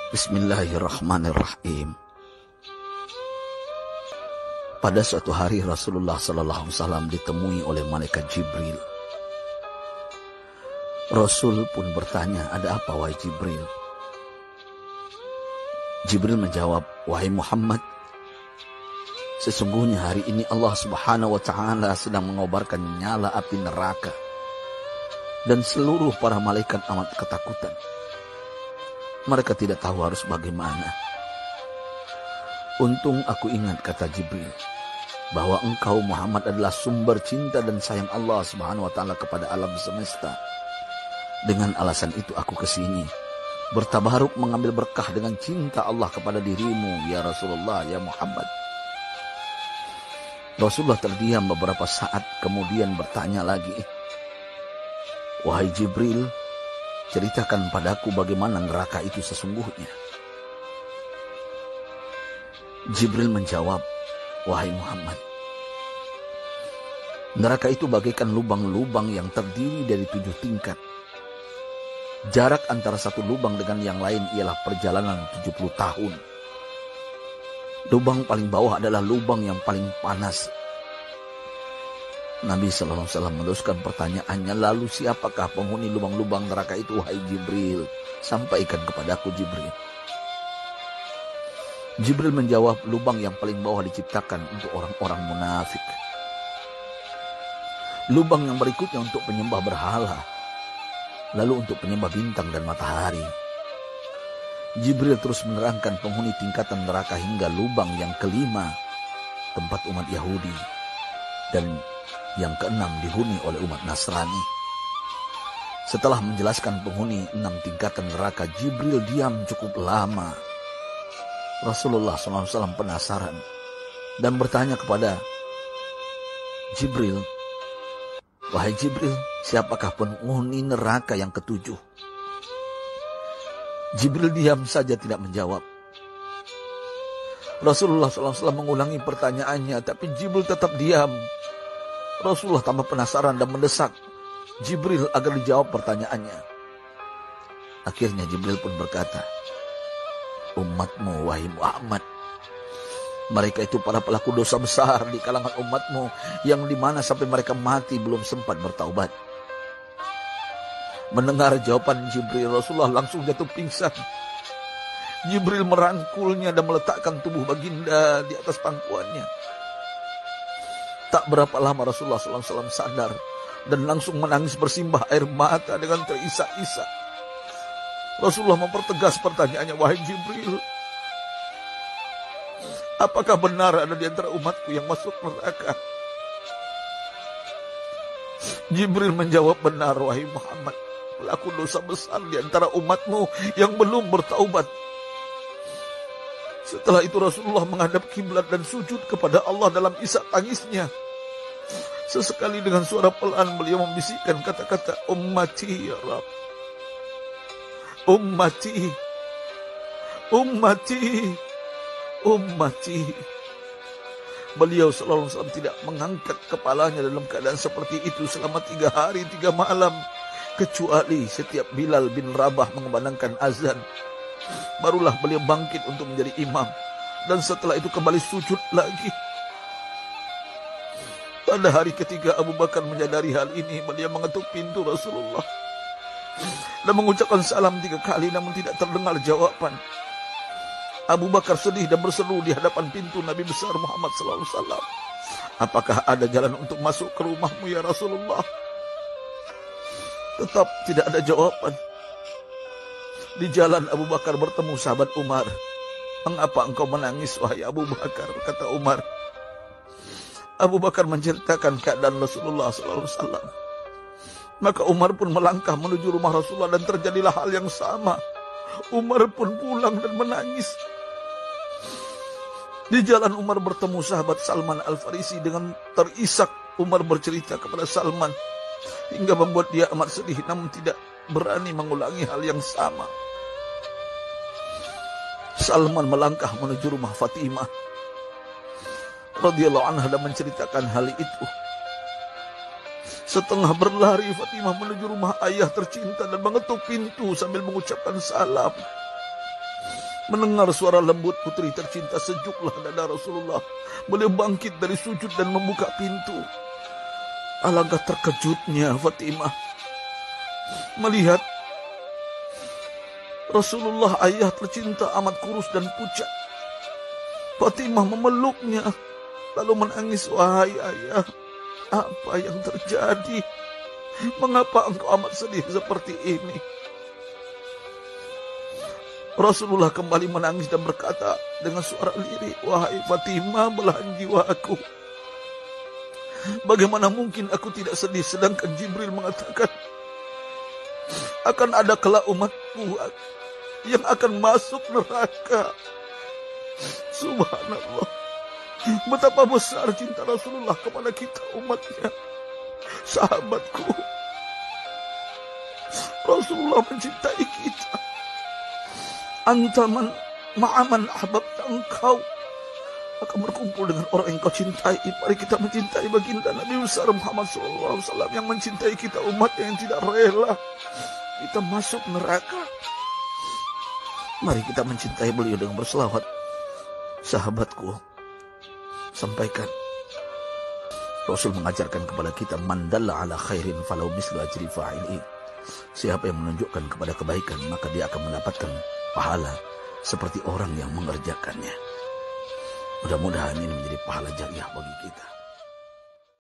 Bismillahirrahmanirrahim. Pada suatu hari Rasulullah SAW ditemui oleh malaikat Jibril. Rasul pun bertanya, "Ada apa wahai Jibril?" Jibril menjawab, "Wahai Muhammad, sesungguhnya hari ini Allah Subhanahu wa Ta'ala sedang mengobarkan nyala api neraka, dan seluruh para malaikat amat ketakutan. Mereka tidak tahu harus bagaimana. Untung aku ingat," kata Jibril, "bahwa engkau Muhammad adalah sumber cinta dan sayang Allah Subhanahu wa Ta'ala kepada alam semesta. Dengan alasan itu aku kesini, bertabaruk mengambil berkah dengan cinta Allah kepada dirimu, ya Rasulullah, ya Muhammad." Rasulullah terdiam beberapa saat, kemudian bertanya lagi, "Wahai Jibril, ceritakan padaku bagaimana neraka itu sesungguhnya." Jibril menjawab, "Wahai Muhammad, neraka itu bagaikan lubang-lubang yang terdiri dari 7 tingkat. Jarak antara satu lubang dengan yang lain ialah perjalanan 70 tahun. Lubang paling bawah adalah lubang yang paling panas." Nabi SAW meneruskan pertanyaannya, "Lalu siapakah penghuni lubang-lubang neraka itu, wahai Jibril? Sampaikan kepadaku, Jibril." Jibril menjawab, "Lubang yang paling bawah diciptakan untuk orang-orang munafik. Lubang yang berikutnya untuk penyembah berhala. Lalu untuk penyembah bintang dan matahari." Jibril terus menerangkan penghuni tingkatan neraka hingga lubang yang kelima, tempat umat Yahudi, dan yang keenam dihuni oleh umat Nasrani. Setelah menjelaskan penghuni 6 tingkatan neraka, Jibril diam cukup lama. Rasulullah SAW penasaran dan bertanya kepada Jibril, "Wahai Jibril, siapakah penghuni neraka yang ke-7?" Jibril diam saja tidak menjawab. Rasulullah SAW mengulangi pertanyaannya, tapi Jibril tetap diam. Rasulullah tambah penasaran dan mendesak Jibril agar dijawab pertanyaannya. Akhirnya Jibril pun berkata, "Umatmu, wahai Muhammad, mereka itu para pelaku dosa besar di kalangan umatmu, yang dimana sampai mereka mati belum sempat bertaubat." Mendengar jawaban Jibril, Rasulullah langsung jatuh pingsan. Jibril merangkulnya dan meletakkan tubuh baginda di atas pangkuannya. Tak berapa lama Rasulullah SAW sadar dan langsung menangis bersimbah air mata dengan terisak-isak. Rasulullah mempertegas pertanyaannya, "Wahai Jibril, apakah benar ada di antara umatku yang masuk neraka?" Jibril menjawab, "Benar, wahai Muhammad, pelaku dosa besar di antara umatmu yang belum bertaubat." Setelah itu Rasulullah menghadap kiblat dan sujud kepada Allah dalam isak tangisnya. Sesekali dengan suara pelan beliau membisikkan kata-kata, "Ummati ya Rabb, ummati, ummati, ummati." Beliau SAW tidak mengangkat kepalanya dalam keadaan seperti itu selama 3 hari 3 malam. Kecuali setiap Bilal bin Rabah mengumandangkan azan, barulah beliau bangkit untuk menjadi imam. Dan setelah itu kembali sujud lagi. Pada hari ketiga Abu Bakar menyadari hal ini. Beliau mengetuk pintu Rasulullah dan mengucapkan salam 3 kali, namun tidak terdengar jawaban. Abu Bakar sedih dan berseru di hadapan pintu Nabi besar Muhammad SAW, "Apakah ada jalan untuk masuk ke rumahmu ya Rasulullah?" Tetap tidak ada jawaban. Di jalan Abu Bakar bertemu sahabat Umar. "Mengapa engkau menangis, wahai Abu Bakar?" kata Umar. Abu Bakar menceritakan keadaan Rasulullah SAW. Maka Umar pun melangkah menuju rumah Rasulullah dan terjadilah hal yang sama. Umar pun pulang dan menangis. Di jalan Umar bertemu sahabat Salman Al-Farisi. Dengan terisak Umar bercerita kepada Salman hingga membuat dia amat sedih, namun tidak berani mengulangi hal yang sama. Salman melangkah menuju rumah Fatimah radhiyallahu anha dan menceritakan hal itu. Setengah berlari Fatimah menuju rumah ayah tercinta dan mengetuk pintu sambil mengucapkan salam. Mendengar suara lembut putri tercinta, sejuklah dada Rasulullah. Beliau bangkit dari sujud dan membuka pintu. Alangkah terkejutnya Fatimah melihat Rasulullah, ayah tercinta, amat kurus dan pucat. Fatimah memeluknya lalu menangis, "Wahai ayah, apa yang terjadi? Mengapa engkau amat sedih seperti ini?" Rasulullah kembali menangis dan berkata dengan suara lirih, "Wahai Fatimah, belahan jiwaku. Bagaimana mungkin aku tidak sedih sedangkan Jibril mengatakan akan ada kelak umatku yang akan masuk neraka." Subhanallah, betapa besar cinta Rasulullah kepada kita umatnya. Sahabatku, Rasulullah mencintai kita. Antaman ma'aman ahbabta, engkau akan berkumpul dengan orang yang kau cintai. Mari kita mencintai baginda Nabi besar Muhammad SAW yang mencintai kita umat yang tidak rela kita masuk neraka. Mari kita mencintai beliau dengan berselawat. Sahabatku, sampaikan, Rasul mengajarkan kepada kita, "Man dalla ala khairin falau mislu ajri fa'ili." Siapa yang menunjukkan kepada kebaikan, maka dia akan mendapatkan pahala seperti orang yang mengerjakannya. Mudah-mudahan ini menjadi pahala jariah bagi kita.